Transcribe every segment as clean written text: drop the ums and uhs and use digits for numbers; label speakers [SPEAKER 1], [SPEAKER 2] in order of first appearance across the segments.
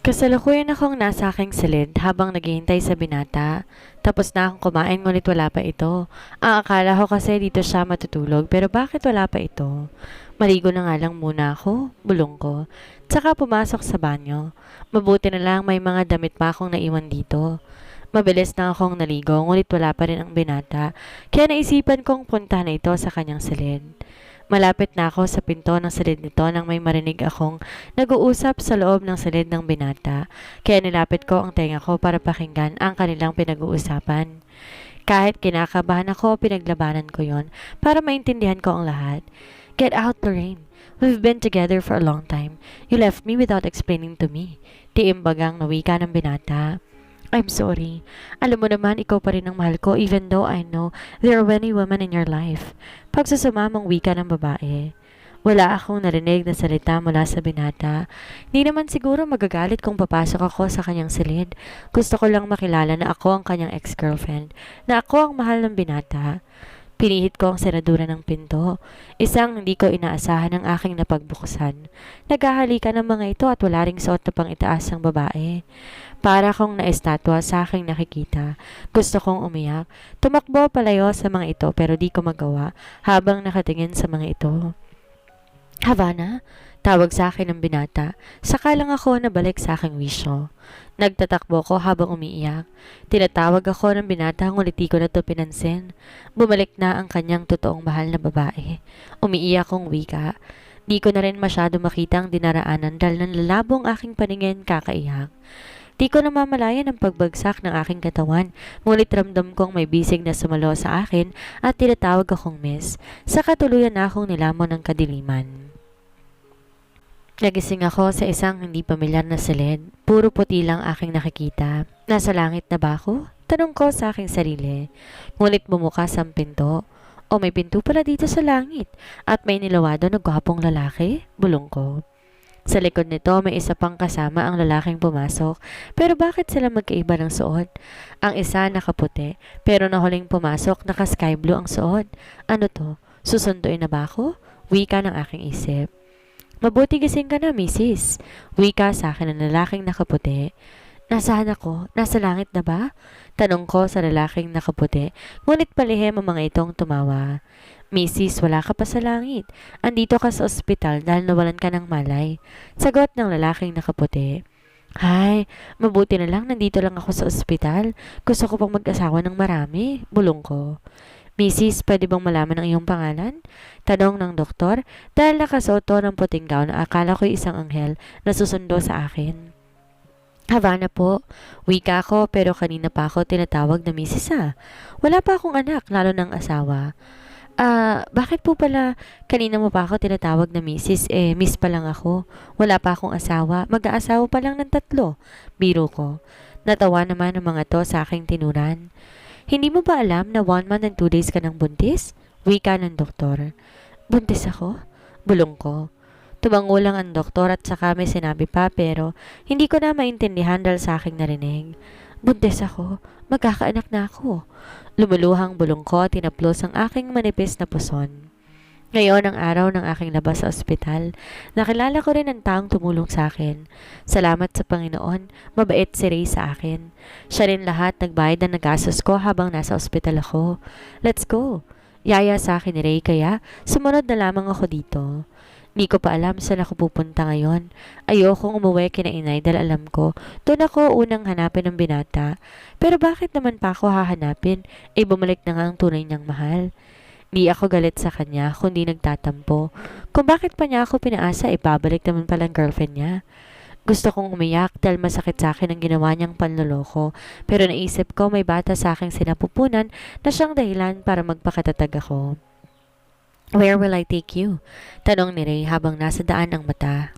[SPEAKER 1] Kasalukuyan akong nasa aking silid habang naghihintay sa binata. Tapos na akong kumain ngunit wala pa ito. Ang akala ko kasi dito siya matutulog pero bakit wala pa ito? Maligo na nga lang muna ako, bulong ko. Tsaka pumasok sa banyo. Mabuti na lang may mga damit pa akong naiwan dito. Mabilis na akong naligo ngunit wala pa rin ang binata kaya naisipan kong punta na ito sa kanyang silid. Malapit na ako sa pinto ng silid nito nang may marinig akong nag-uusap sa loob ng silid ng binata, kaya nilapit ko ang tenga ko para pakinggan ang kanilang pinag-uusapan. Kahit kinakabahan ako, pinaglabanan ko yon para maintindihan ko ang lahat. Get out, Lorraine. We've been together for a long time. You left me without explaining to me. Tiimbagang nawika ng binata. I'm sorry. Alam mo naman, ikaw pa rin ang mahal ko even though I know there are many women in your life. Pagsasumamang wika ng babae. Wala akong narinig na salita mula sa binata. Hindi naman siguro magagalit kung papasok ako sa kanyang silid. Gusto ko lang makilala na ako ang kanyang ex-girlfriend, na ako ang mahal ng binata. Pinihit ko ang senadura ng pinto. Isang hindi ko inaasahan ang aking napagbukusan. Naghahalikan ng mga ito at wala ring suot na pang itaas ang babae. Para kong naestatwa sa aking nakikita. Gusto kong umiyak. Tumakbo palayo sa mga ito pero di ko magawa habang nakatingin sa mga ito. Havana? Tawag sa akin ng binata. Saka lang ako nabalik sa aking wisyo. Nagtatakbo ko habang umiiyak. Tinatawag ako ng binata ngunit di ko na to pinansin. Bumalik na ang kanyang totoong mahal na babae. Umiiyak kong wika. Di ko na rin masyado makita ang dinaraanan dahil nanlalabong aking paningin kakaiyak. Di ko namamalayan ang pagbagsak ng aking katawan, ngunit ramdam kong may bisig na sumalo sa akin at tinatawag akong miss. Sa katuluyan na akong nilamon ng kadiliman. Nagising ako sa isang hindi pamilyar na silid. Puro puti lang aking nakikita. Nasa langit na ba ako? Tanong ko sa aking sarili. Ngunit bumukas ang pinto. O may pinto pala dito sa langit. At may nilawado na gwapong lalaki? Bulong ko. Sa likod nito may isa pang kasama ang lalaking pumasok. Pero bakit sila magkaiba ng suot? Ang isa nakaputi. Pero na huling pumasok naka sky blue ang suot. Ano to? Susunduin na ba ako? Wika ng aking isip. Mabuti gising ka na, misis. Wika sa akin ng lalaking nakaputi. Nasaan ako? Nasa langit na ba? Tanong ko sa lalaking nakaputi, ngunit palihim ang mga itong tumawa. Misis, wala ka pa sa langit. Andito ka sa ospital dahil nawalan ka ng malay. Sagot ng lalaking nakaputi. Hay, mabuti na lang nandito lang ako sa ospital. Gusto ko pang mag-asawa ng marami. Bulong ko. Misis, pwede bang malaman ang iyong pangalan? Tanong ng doktor dahil nakasuot ng puting gown na akala ko'y isang anghel na susundo sa akin. Havana po. Wika ko pero kanina pa ako tinatawag na misis Wala pa akong anak, lalo ng asawa. Bakit po pala kanina mo pa ako tinatawag na misis? Miss pa lang ako. Wala pa akong asawa. Mag-aasawa pa lang ng 3. Biro ko. Natawa naman ang mga to sa aking tinuran. Hindi mo ba alam na 1 month and 2 days ka ng buntis? Wika ng doktor. Buntis ako? Bulong ko. Tumango lang ang doktor at saka may sinabi pa pero hindi ko na maintindihan dahil sa aking narinig. Buntis ako. Magkakaanak na ako. Lumuluhang bulong ko at tinaplos ang aking manipis na puson. Ngayon ang araw ng aking labas sa ospital. Nakilala ko rin ang taong tumulong sa akin. Salamat sa Panginoon, mabait si Ray sa akin. Siya rin lahat nagbayad ng nagastos ko habang nasa ospital ako. Let's go! Yaya sa akin ni Ray kaya sumunod na lamang ako dito. Di ko pa alam saan ako pupunta ngayon. Ayokong umuwi kina inay dahil alam ko doon ako unang hanapin ng binata. Pero bakit naman pa ako hahanapin? Bumalik na nga ang tunay niyang mahal. Di ako galit sa kanya kundi nagtatampo. Kung bakit pa niya ako pinaasa babalik naman palang girlfriend niya. Gusto kong umiyak dahil masakit sa akin ang ginawa niyang panloloko. Pero naisip ko may bata sa aking sinapupunan na siyang dahilan para magpakatatag ako. Where will I take you? Tanong ni Ray habang nasa daan ang mata.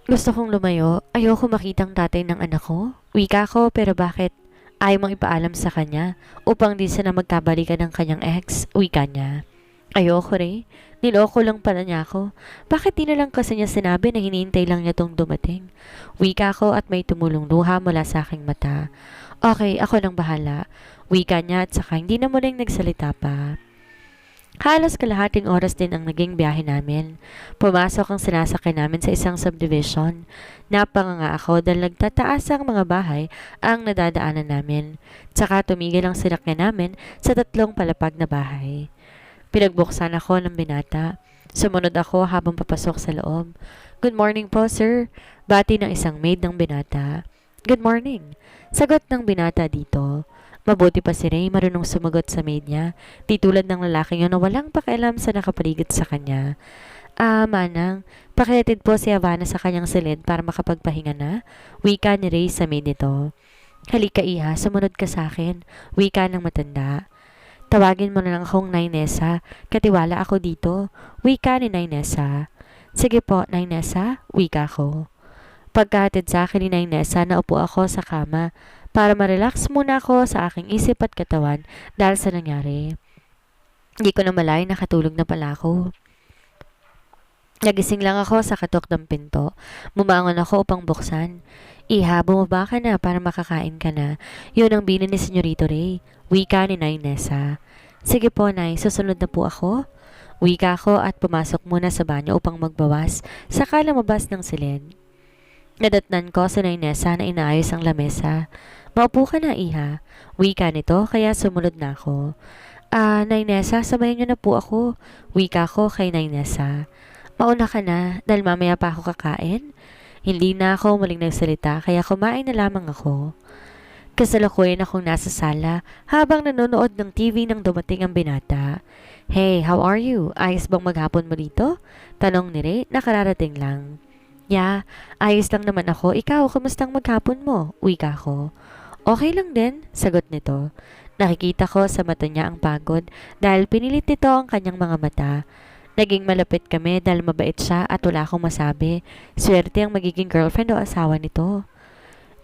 [SPEAKER 1] Gusto kong lumayo. Ayoko makitang tatay ng anak ko. Wika ko pero bakit? Ayaw mong ipaalam sa kanya upang di siya na magkabalikan ng kanyang ex, wika niya. Ayoko Ray. Niloko lang pala niya ako. Bakit di na lang kasi niya sinabi na hinihintay lang niya tong dumating? Wika ko at may tumulong luha mula sa aking mata. Okay, ako nang bahala. Wika niya at saka hindi na muling nagsalita pa. Halos kalahating oras din ang naging biyahe namin. Pumasok ang sinasakay namin sa isang subdivision. Napanganga ako dahil nagtataas ang mga bahay ang nadadaanan namin. Tsaka tumigil ang sinakyan namin sa 3 palapag na bahay. Pinagbuksan ako ng binata. Sumunod ako habang papasok sa loob. "Good morning po, sir." Bati ng isang maid ng binata. "Good morning." Sagot ng binata dito. Mabuti pa si Ray, marunong sumagot sa maid niya. Di tulad ng lalaking yun na walang pakialam sa nakapaligid sa kanya. Manang, pakihatid po si Havana sa kanyang silid para makapagpahinga na." Wika ni Ray sa maid nito. "Halika iha, sumunod ka sa akin." Wika ng matanda. "Tawagin mo na lang akong Nay Nessa. Katiwala ako dito." Wika ni Nay Nessa. "Sige po, Nay Nessa." Wika ko. Pagkahatid sa akin ni Nay Nessa, naupo ako sa kama para ma-relax muna ako sa aking isip at katawan dahil sa nangyari. Hindi ko na malay nakatulog na pala ako. Nagising lang ako sa katok ng pinto. Mumangon ako upang buksan. "Iha, bumaba ka na para makakain ka na." Yun ang bini ni Senyorito Ray. Wika ni Nay Nessa. "Sige po, Nay, susunod na po ako." Wika ko at pumasok muna sa banyo upang magbawas, saka lumabas ng silid. Nadatnan ko sa Nay Nessa na inaayos ang lamesa. "Maupo ka na, iha." Wika nito, kaya sumunod na ako. Nay Nessa, sabayan niyo na po ako." Wika ko kay Nay Nessa. "Mauna ka na, dahil mamaya pa ako kakain." Hindi na ako muling nagsalita, kaya kumain na lamang ako. Kasalukuyan akong nasa sala habang nanonood ng TV nang dumating ang binata. "Hey, how are you? Ayos bang maghapon mo dito?" Tanong ni Ray, nakararating lang. "Yeah, ayos lang naman ako. Ikaw, kamustang maghapon mo?" Wika ko. "Okay lang din," sagot nito. Nakikita ko sa mata niya ang pagod dahil pinilit nito ang kanyang mga mata. Naging malapit kami dahil mabait siya at wala akong masabi. Swerte ang magiging girlfriend o asawa nito.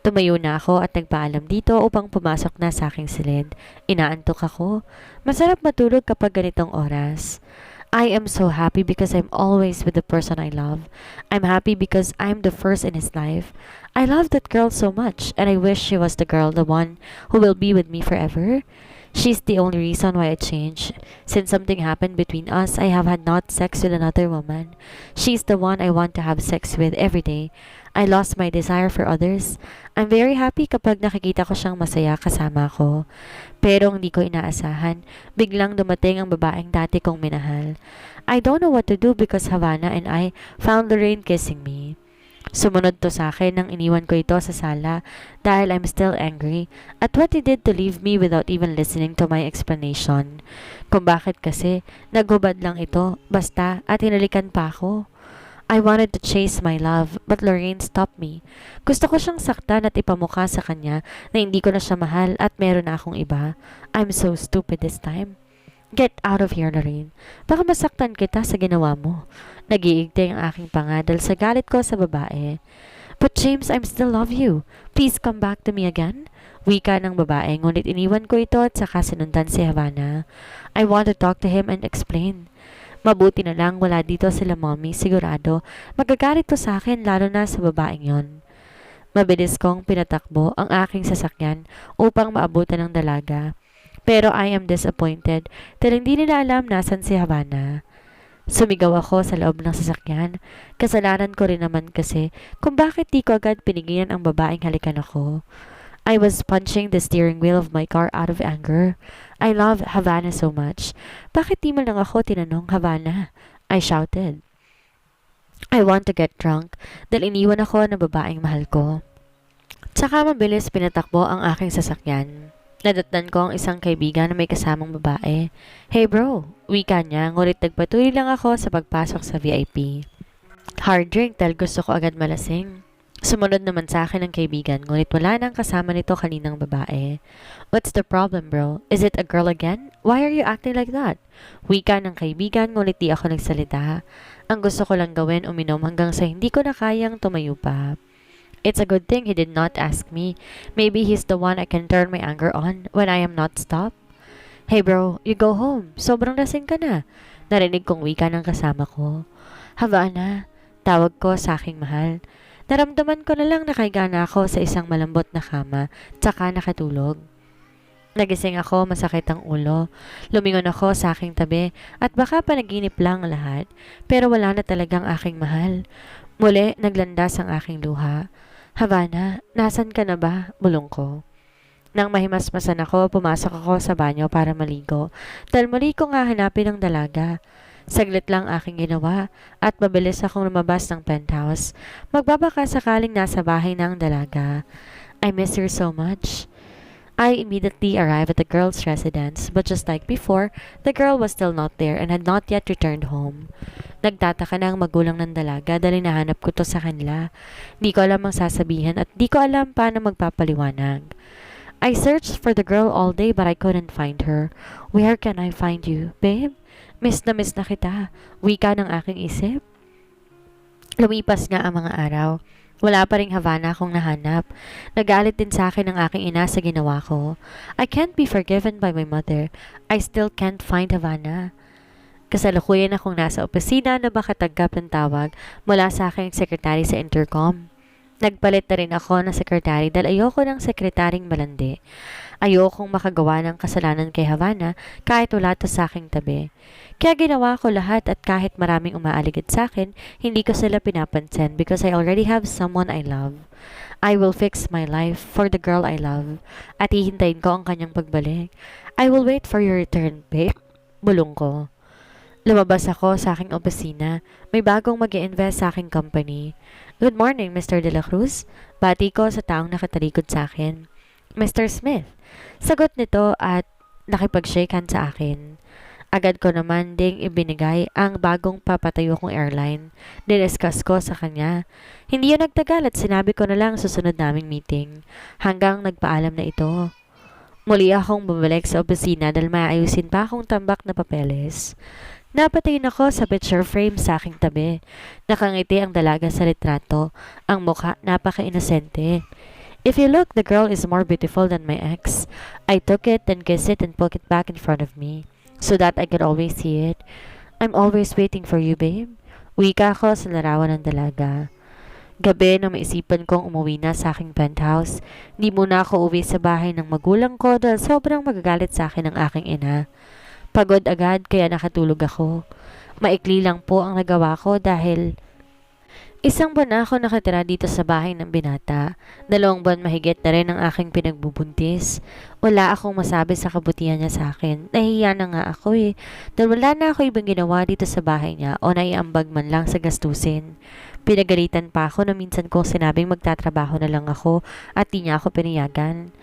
[SPEAKER 1] Tumayo na ako at nagpaalam dito upang pumasok na sa aking silid. Inaantok ako. Masarap matulog kapag ganitong oras. I am so happy because I'm always with the person I love. I'm happy because I'm the first in his life. I love that girl so much, and I wish she was the girl, the one who will be with me forever. She's the only reason why I changed. Since something happened between us, I have had not sex with another woman. She's the one I want to have sex with every day. I lost my desire for others. I'm very happy kapag nakikita ko siyang masaya kasama ko. Pero hindi ko inaasahan, biglang dumating ang babaeng dati kong minahal. I don't know what to do because Havana and I found Lorraine kissing me. Sumunod to sa akin nang iniwan ko ito sa sala dahil I'm still angry at what he did to leave me without even listening to my explanation. Kung bakit kasi, naghubad lang ito, basta at hinalikan pa ako. I wanted to chase my love, but Lorraine stopped me. Gusto ko siyang saktan at ipamukha sa kanya na hindi ko na siya mahal at meron na akong iba. I'm so stupid this time. Get out of here, Lorraine. Baka masaktan kita sa ginawa mo. Nag-iigting ang aking pangadal sa galit ko sa babae. But James, I'm still love you. Please come back to me again. Wika ng babae, ngunit iniwan ko ito at saka sinundan si Havana. I want to talk to him and explain. Mabuti na lang wala dito sila mommy, sigurado. Magagalit to sa akin lalo na sa babaeng yon. Mabilis kong pinatakbo ang aking sasakyan upang maabutan ng dalaga. Pero I am disappointed dahil hindi nila alam nasan si Havana. Sumigaw ako sa loob ng sasakyan. Kasalanan ko rin naman kasi kung bakit di ko agad pinigilan ang babaeng halikan ako. I was punching the steering wheel of my car out of anger. I love Havana so much. Bakit di mo lang ako tinanong, Havana? I shouted. I want to get drunk dahil iniwan ako ng babaeng mahal ko. Tsaka mabilis pinatakbo ang aking sasakyan. Nadatnan ko ang isang kaibigan na may kasamang babae. Hey bro, wika niya, ngunit nagpatuloy lang ako sa pagpasok sa VIP. Hard drink dahil gusto ko agad malasing. Sumunod naman sa akin ang kaibigan, ngunit wala nang kasama nito kaninang babae. What's the problem, bro? Is it a girl again? Why are you acting like that? Wika ng kaibigan, ngunit di ako nagsalita. Ang gusto ko lang gawin, uminom hanggang sa hindi ko na kayang tumayo pa. It's a good thing he did not ask me. Maybe he's the one I can turn my anger on when I am not stopped. Hey bro, you go home. Sobrang lasing ka na. Narinig kong wika ng kasama ko. Havana, tawag ko sa aking mahal. Naramdaman ko na lang nakahiga na ako sa isang malambot na kama, tsaka nakatulog. Nagising ako, masakit ang ulo. Lumingon ako sa aking tabi at baka panaginip lang lahat, pero wala na talagang aking mahal. Muli, naglandas ang aking luha. Havana, nasan ka na ba? Bulong ko. Nang mahimasmasan ako, pumasok ako sa banyo para maligo. Dahil muli ko nga hanapin ang dalaga. Saglit lang aking ginawa at mabilis akong lumabas ng penthouse. Magbabaka sakaling nasa bahay na ang dalaga. I miss her so much. I immediately arrived at the girl's residence, but just like before, the girl was still not there and had not yet returned home. Nagtataka na ang magulang ng dalaga dahil nahanap ko to sa kanila. Di ko alam ang sasabihin at di ko alam paano magpapaliwanag. I searched for the girl all day but I couldn't find her. Where can I find you, babe? Miss na kita. Wika ng aking isip. Lumipas nga ang mga araw. Wala pa ring Havana akong nahanap. Nagalit din sa akin ang aking ina sa ginawa ko. I can't be forgiven by my mother. I still can't find Havana. Kasalukuyan akong nasa opisina na makatanggap ng tawag mula sa aking sekretary sa intercom. Nagpalit na rin ako ng sekretary dahil ayoko ng sekretaring malandi. Ayokong makagawa ng kasalanan kay Havana kahit wala to sa aking tabi. Kaya ginawa ko lahat at kahit maraming umaaligid sa akin, hindi ko sila pinapansin because I already have someone I love. I will fix my life for the girl I love at hihintayin ko ang kanyang pagbalik. I will wait for your return, babe. Bulong ko. Lumabas ako sa aking opisina. May bagong mag-i-invest sa aking company. Good morning, Mr. De La Cruz. Bati ko sa taong nakatalikod sa akin. Mr. Smith. Sagot nito at nakipag-shake hand sa akin. Agad ko naman ding ibinigay ang bagong papatayo kong airline. Diniscuss ko sa kanya. Hindi yun nagtagal at sinabi ko na lang susunod naming meeting. Hanggang nagpaalam na ito. Muli akong bumalik sa opisina dahil maayusin pa akong tambak na papeles. Napatingin ako sa picture frame sa aking tabi. Nakangiti ang dalaga sa litrato. Ang mukha napaka-inosente. If you look, the girl is more beautiful than my ex. I took it and kissed it and put it back in front of me so that I could always see it. I'm always waiting for you, babe. Wika ko sa larawan ng dalaga. Gabi na maisipan kong umuwi na sa aking penthouse, di muna ako uwi sa bahay ng magulang ko dahil sobrang magagalit sa akin ng aking ina. Pagod agad kaya nakatulog ako. Maikli lang po ang nagawa ko dahil isang buwan na ako nakatira dito sa bahay ng binata. 2 buwan mahigit na rin ang aking pinagbubuntis. Wala akong masabi sa kabutihan niya sa akin. Nahihiya na nga ako eh. Dahil wala na ako ibang ginawa dito sa bahay niya o naiambag man lang sa gastusin. Pinagalitan pa ako na minsan kong sinabing magtatrabaho na lang ako at di niya ako pinayagan.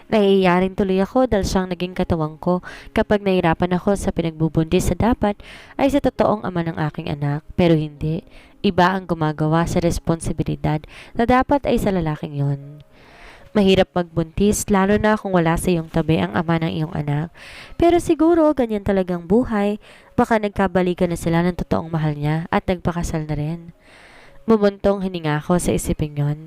[SPEAKER 1] Nahihiya rin tuloy ako dahil siyang naging katawang ko kapag nahirapan ako sa pinagbubuntis sa dapat ay sa totoong ama ng aking anak. Pero hindi. Iba ang gumagawa sa responsibilidad na dapat ay sa lalaking yon. Mahirap magbuntis lalo na kung wala sa iyong tabi ang ama ng iyong anak. Pero siguro ganyan talagang buhay. Baka nagkabalikan na sila ng totoong mahal niya at nagpakasal na rin. Bumuntong hininga ako sa isipin yon.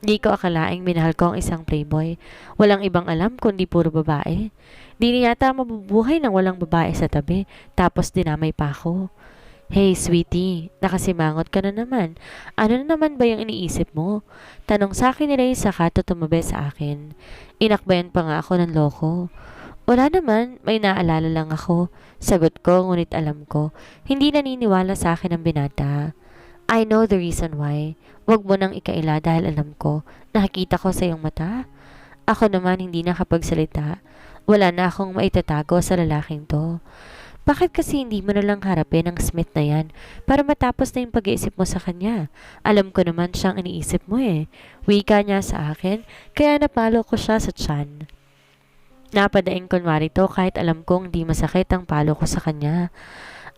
[SPEAKER 1] Di ko akalaing minahal ko ang isang playboy. Walang ibang alam kundi puro babae. Di niya yata mabubuhay nang walang babae sa tabi. Tapos dinamay pa ako. Hey, sweetie, nakasimangot ka na naman. Ano na naman ba yung iniisip mo? Tanong sa akin ni Ray saka tumabi sa akin. Inakbayan pa nga ako ng loko. Wala naman, may naalala lang ako. Sagot ko, ngunit alam ko, hindi naniniwala sa akin ang binata. I know the reason why. Huwag mo nang ikaila dahil alam ko, nakikita ko sa iyong mata. Ako naman hindi nakapagsalita. Wala na akong maitatago sa lalaking to. Bakit kasi hindi mo na lang harapin ang Smith na yan para matapos na yung pag-iisip mo sa kanya? Alam ko naman siyang iniisip mo eh. Wika niya sa akin, kaya napalo ko siya sa tiyan. Napadaing kunwari to kahit alam kong di masakit ang palo ko sa kanya.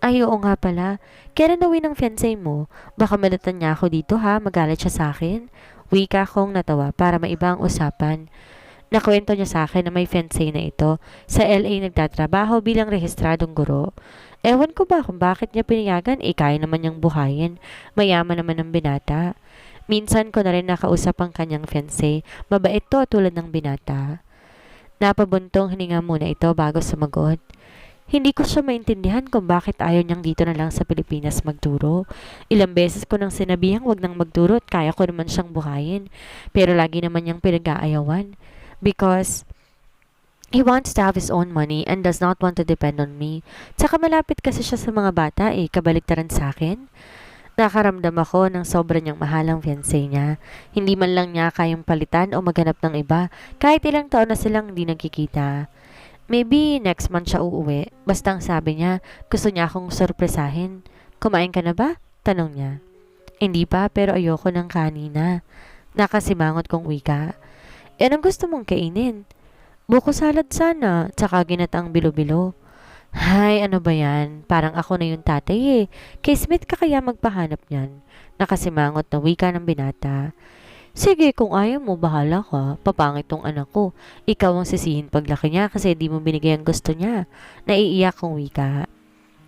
[SPEAKER 1] Ay, oo nga pala. Kailan uwi ng fiancé mo? Baka malatan niya ako dito ha, magalit siya sa akin. Wika kong natawa para maiba ang usapan. Nakwento niya sa akin na may fiancé na ito. Sa LA nagtatrabaho bilang rehistradong guro. Ewan ko ba kung bakit niya pinayagan, kaya naman niyang buhayin. Mayaman naman ang binata. Minsan ko na rin nakausap ang kanyang fiancé. Mabait to tulad ng binata. Napabuntong hininga muna ito bago sumagot. Hindi ko siya maintindihan kung bakit ayaw niyang dito na lang sa Pilipinas magturo. Ilang beses ko nang sinabihang wag nang magturo at kaya ko naman siyang buhayin. Pero lagi naman niyang pinag-aayawan. Because He wants to have his own money and does not want to depend on me. Tsaka malapit kasi siya sa mga bata kabaliktaran sa akin. Nakaramdam ako ng sobra niyang mahalang fiancé niya. Hindi man lang niya kayang palitan o maghanap ng iba kahit ilang taon na silang hindi nagkikita. Maybe next month siya uuwi. Basta ang sabi niya, gusto niya akong sorpresahin. Kumain ka na ba? Tanong niya. Hindi pa pero ayoko ng kanina. Nakasimangot kong wika. Anong gusto mong kainin? Buko salad sana, tsaka ginataang bilo-bilo. Hay, ano ba yan? Parang ako na yung tatay. Kay Smith ka kaya magpahanap niyan. Nakasimangot na wika ng binata. Sige, kung ayaw mo, bahala ka. Papangit tong anak ko. Ikaw ang sisihin paglaki niya kasi di mo binigay ang gusto niya. Naiiyak kong wika.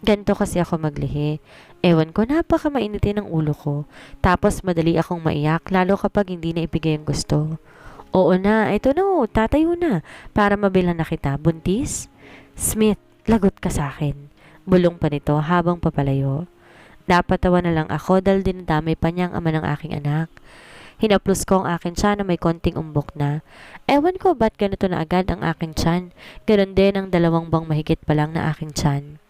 [SPEAKER 1] Ganto kasi ako maglihi. Ewan ko, napaka mainitin ang ulo ko. Tapos madali akong maiyak, lalo kapag hindi na ibigay ang gusto. Oo na, ito na tatayo na. Para mabilan na kita, buntis? Smith, lagot ka sa akin. Bulong pa nito habang papalayo. Napatawa na lang ako dahil dinadamay pa niya ang ama ng aking anak. Hinaplos ko ang aking tiyan na may konting umbok na. Ewan ko ba't ganito na agad ang aking tiyan. Ganon din ang 2 bang mahigit pa lang na aking tiyan.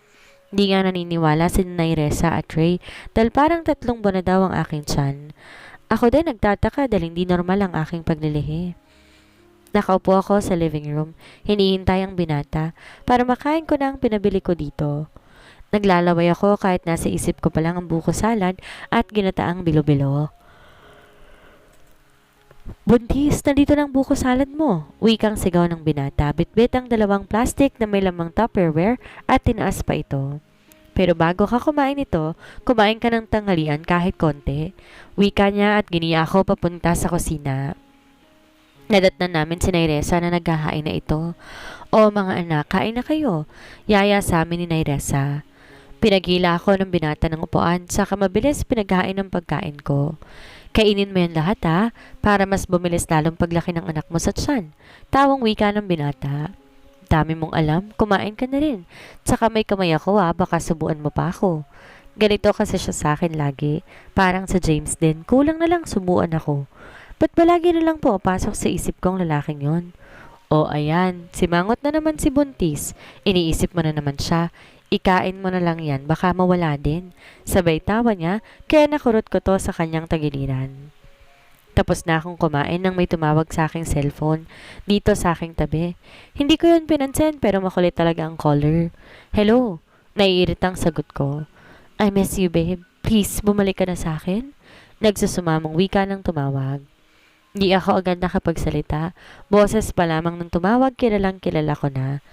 [SPEAKER 1] Di nga naniniwala si Nanay Reza at Ray dahil parang 3 buwan na daw ang aking tiyan. Ako din nagtataka dahil hindi normal ang aking paglilihi. Nakaupo ako sa living room, hinihintay ang binata para makain ko na ang pinabili ko dito. Naglalaway ako kahit nasa isip ko pa lang ang buko salad at ginataang bilo-bilo. Buntis, nandito ng buko salad mo. Wikang sigaw ng binata, bitbit ang 2 plastic na may lamang Tupperware at tinaas pa ito. Pero bago ka kumain ito, kumain ka ng tanghalian kahit konti. Wika niya at giniya ako papunta sa kusina. Nadatnan namin si Nairesa na naghahain na ito. O mga anak, kain na kayo. Yaya sa amin ni Nairesa. Pinaghila ako ng binata ng upuan, saka mabilis pinaghain ng pagkain ko. Kainin mo yan lahat para mas bumilis lalong paglaki ng anak mo sa tiyan. Tawang wika ng binata. Dami mong alam, kumain ka na rin. Tsaka may kamay ako baka subuan mo pa ako. Ganito kasi siya sa akin lagi. Parang sa James din, kulang na lang subuan ako. Ba't palagi na lang pasok sa isip kong lalaking yon? O ayan, simangot na naman si Buntis. Iniisip mo na naman siya. Ikain mo na lang yan, baka mawala din. Sabay tawa niya, kaya nakurot ko to sa kanyang tagiliran. Tapos na akong kumain nang may tumawag sa aking cellphone, dito sa aking tabi. Hindi ko yun pinansin pero makulit talaga ang caller. Hello, naiiritang sagot ko. I miss you babe, please bumalik ka na sa akin. Nagsusumamong wika ng tumawag. Di ako agad nakapagsalita, boses pa lamang ng tumawag kilalang kilala ko na.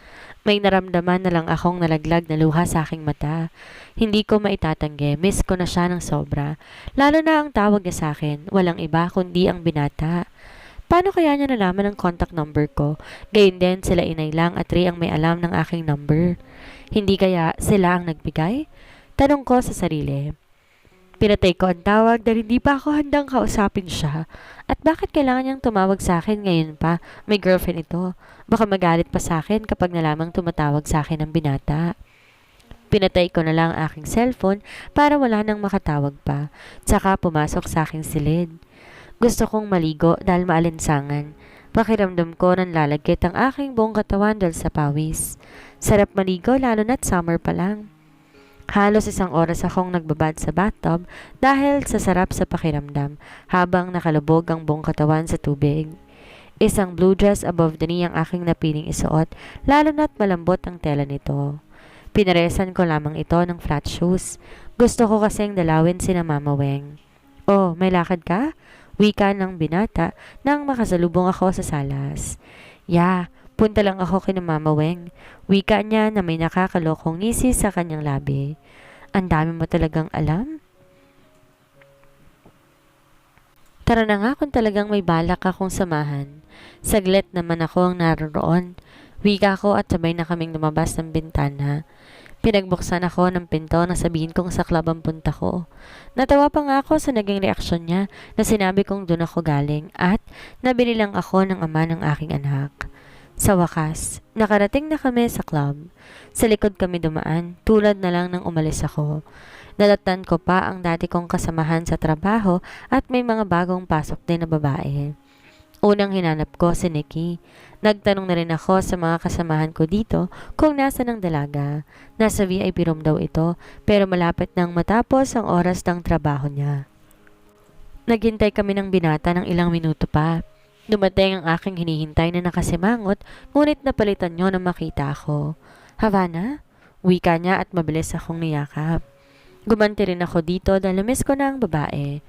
[SPEAKER 1] May naramdaman na lang akong nalaglag na luha sa aking mata. Hindi ko maitatanggi, miss ko na siya ng sobra. Lalo na ang tawag niya sa akin, walang iba kundi ang binata. Paano kaya niya nalaman ang contact number ko? Gayun din sila Inay lang at Ray ang may alam ng aking number. Hindi kaya sila ang nagbigay? Tanong ko sa sarili. Pinatay ko ang tawag dahil hindi pa ako handang kausapin siya. At bakit kailangan niyang tumawag sa akin ngayon pa? May girlfriend ito. Baka magalit pa sa akin kapag nalamang tumatawag sa akin ang binata. Pinatay ko na lang ang aking cellphone para wala nang makatawag pa. Tsaka pumasok sa aking silid. Gusto kong maligo dahil maalinsangan. Pakiramdam ko nang lalagkit ang aking buong katawan dahil sa pawis. Sarap maligo lalo na't summer pa lang. Halos 1 oras akong nagbabad sa bathtub dahil sa sarap sa pakiramdam habang nakalubog ang buong katawan sa tubig. Isang blue dress above the knee ang aking napiling isuot, lalo na't malambot ang tela nito. Pinaresan ko lamang ito ng flat shoes. Gusto ko kasing dalawin sina Mama Weng. Oh, may lakad ka? Wika ng binata nang makasalubong ako sa salas. Punta lang ako kina Mama Weng. Wika niya na may nakakalokong ngisi sa kanyang labi. Ang dami mo talagang alam? Tara na nga kung talagang may balak akong samahan. Saglit naman ako ang naroroon. Wika ko at sabay na kaming lumabas ng bintana. Pinagbuksan ako ng pinto na sabihin kong sa club ang punta ko. Natawa pa nga ako sa naging reaksyon niya na sinabi kong doon ako galing at nabili lang ako ng ama ng aking anak. Sa wakas, nakarating na kami sa club. Sa likod kami dumaan, tulad na lang nang umalis ako. Nalatnan ko pa ang dati kong kasamahan sa trabaho at may mga bagong pasok din na babae. Unang hinanap ko si Nikki. Nagtanong na rin ako sa mga kasamahan ko dito kung nasa ng dalaga. Nasa VIP room daw ito pero malapit nang matapos ang oras ng trabaho niya. Naghintay kami ng binata ng ilang minuto pa. Dumating ang aking hinihintay na nakasimangot ngunit napalitan niyo na makita ako. Havana? Wika niya at mabilis akong niyakap. Gumanti rin ako dito dahil namiss ko na ang babae.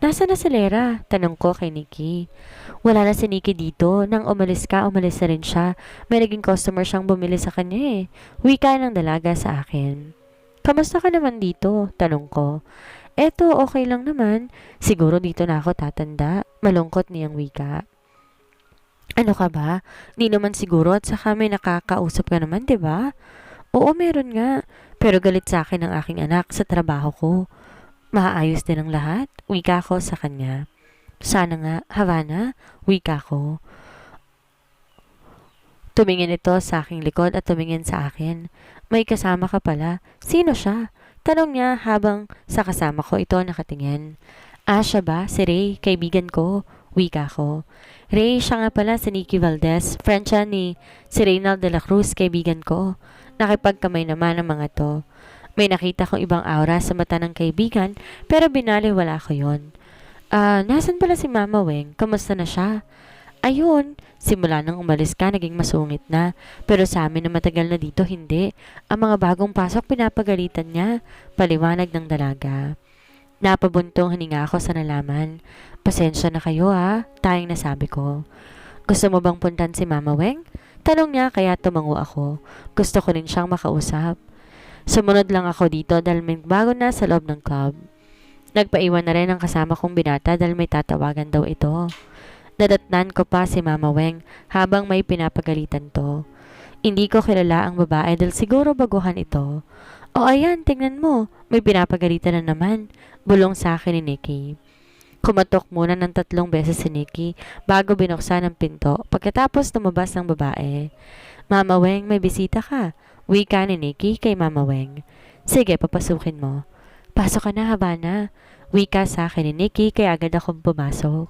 [SPEAKER 1] Nasa na si Lera? Tanong ko kay Nikki. Wala na si Nikki dito. Nang umalis ka, umalis na rin siya. May naging customer siyang bumili sa kanya eh. Wika ng dalaga sa akin. Kamusta ka naman dito? Tanong ko. Eto, okay lang naman. Siguro dito na ako tatanda. Malungkot niyang wika. Ano ka ba? Di naman siguro at saka may nakakausap ka naman, 'di ba? Oo, meron nga. Pero galit sa akin ang aking anak sa trabaho ko. Maayos din ang lahat. Wika ko sa kanya. Sana nga, Havana. Wika ko. Tumingin ito sa aking likod at tumingin sa akin. May kasama ka pala. Sino siya? Tanong niya habang sa kasama ko ito nakatingin. Siya ba? Si Ray, kaibigan ko. Wika ko. Ray, siya nga pala si Nikki Valdez. Friend siya ni si Reynald de la Cruz, kaibigan ko. Nakipagkamay naman ang mga to. May nakita kong ibang aura sa mata ng kaibigan pero binaliwala ko yon. Nasan pala si Mama Weng? Kamusta na siya? Ayun, simula nang umalis ka naging masungit na. Pero sa amin na matagal na dito hindi. Ang mga bagong pasok pinapagalitan niya. Paliwanag ng dalaga. Napabuntong hininga ako sa nalaman. Pasensya na kayo tayong nasabi ko. Gusto mo bang puntan si Mama Weng? Tanong niya kaya tumango ako. Gusto ko rin siyang makausap. Sumunod lang ako dito dahil may bago na sa loob ng club. Nagpaiwan na rin ang kasama kong binata dahil may tatawagan daw ito. Nadatnan ko pa si Mama Weng habang may pinapagalitan to. Hindi ko kilala ang babae dahil siguro baguhan ito. O ayan, tingnan mo. May pinapagalitan na naman. Bulong sa akin ni Nikki. Kumatok muna ng 3 beses si Nikki bago binuksan ang pinto pagkatapos lumabas ng babae. Mama Weng, may bisita ka. Wika ni Nikki kay Mama Weng. Sige, papasukin mo. Pasok ka na, Havana. Wika sa akin ni Nikki kaya agad akong pumasok.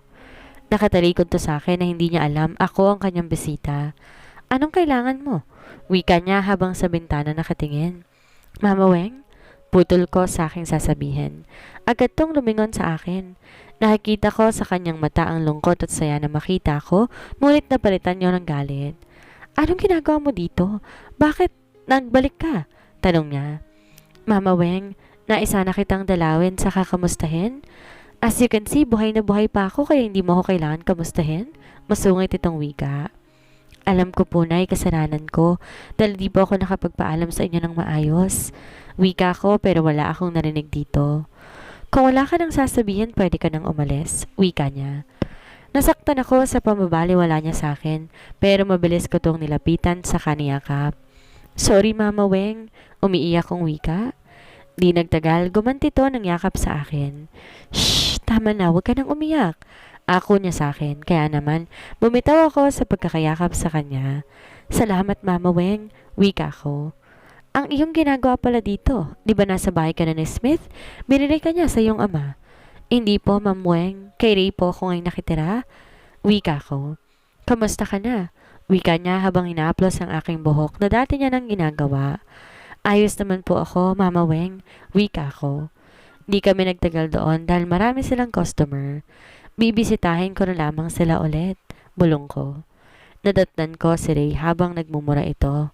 [SPEAKER 1] Nakatalikod to sa akin na hindi niya alam ako ang kanyang bisita. Anong kailangan mo? Wika niya habang sa bintana nakatingin. Mama Weng? Putol ko sa aking sasabihin. Agad tong lumingon sa akin. Nakikita ko sa kanyang mata ang lungkot at saya na makita ko, ngunit napalitan niyo ng galit. Anong ginagawa mo dito? Bakit nagbalik ka? Tanong niya. Mama Weng, naisa na kitang dalawin sa kakamustahin? As you can see, buhay na buhay pa ako kaya hindi mo ako kailangan kamustahin. Masungit itong wika. Alam ko po na kasalanan ko dahil di po ako nakapagpaalam sa inyo ng maayos. Wika ko pero wala akong narinig dito. Kung wala ka nang sasabihin, pwede ka nang umalis. Wika niya. Nasaktan ako sa pamabaliwala niya sa akin pero mabilis ko tong nilapitan sa kaniyakap. Sorry Mama Weng, umiiyak kong wika. Di nagtagal, gumanti to ng yakap sa akin. Shh, tama na, huwag ka nang umiyak. Ako niya sa akin, kaya naman bumitaw ako sa pagkakayakap sa kanya. Salamat Mama Weng, wika ko. Ang iyong ginagawa pala dito, di ba nasa bahay ka na ni Smith? Binili ka niya sa iyong ama. Hindi po Ma'am Weng, kay Ray po ako ngayon nakitira. Wika ko. Kamusta ka na? Wika niya habang inaaplos ang aking buhok na dati niya nang ginagawa. Ayos naman po ako, Mama Weng. Wika ko. Di kami nagtagal doon dahil marami silang customer. Bibisitahin ko na lamang sila ulit. Bulong ko. Nadatnan ko si Ray habang nagmumura ito.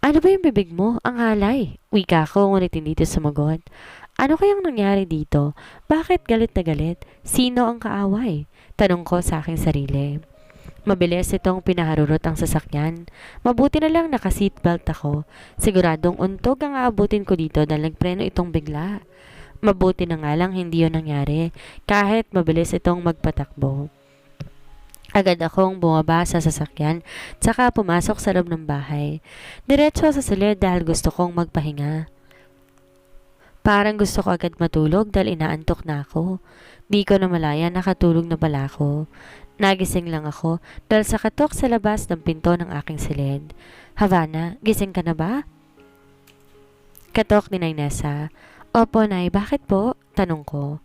[SPEAKER 1] Ano ba yung bibig mo? Ang halay. Wika ko ngunit hindi ito sumagot. Ano kayang nangyari dito? Bakit galit na galit? Sino ang kaaway? Tanong ko sa aking sarili. Mabilis itong pinaharurot ang sasakyan. Mabuti na lang naka-seatbelt ako. Siguradong untog ang aabutin ko dito dahil nagpreno itong bigla. Mabuti na nga lang hindi yun nangyari kahit mabilis itong magpatakbo. Agad akong bumaba sa sasakyan tsaka pumasok sa loob ng bahay. Diretso sa silid dahil gusto kong magpahinga. Parang gusto ko agad matulog dahil inaantok na ako. Di ko na malaya nakatulog na pala ako. Nagising lang ako dahil sa katok sa labas ng pinto ng aking silid. Havana, gising ka na ba? Katok ni Nay Nessa. Opo, Nay. Bakit po? Tanong ko.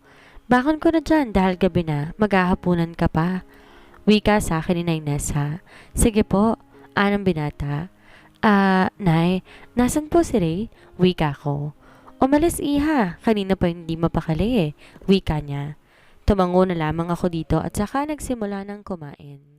[SPEAKER 1] Bakon ko na dyan dahil gabi na, maghahapunan ka pa. Wika sa akin ni Nay Nessa. Sige po, anong binata? Nay, nasan po si Ray? Wika ko. Umalis iha, kanina pa hindi mapakali eh. Wika niya. Tumango na lamang ako dito at saka nagsimula ng kumain.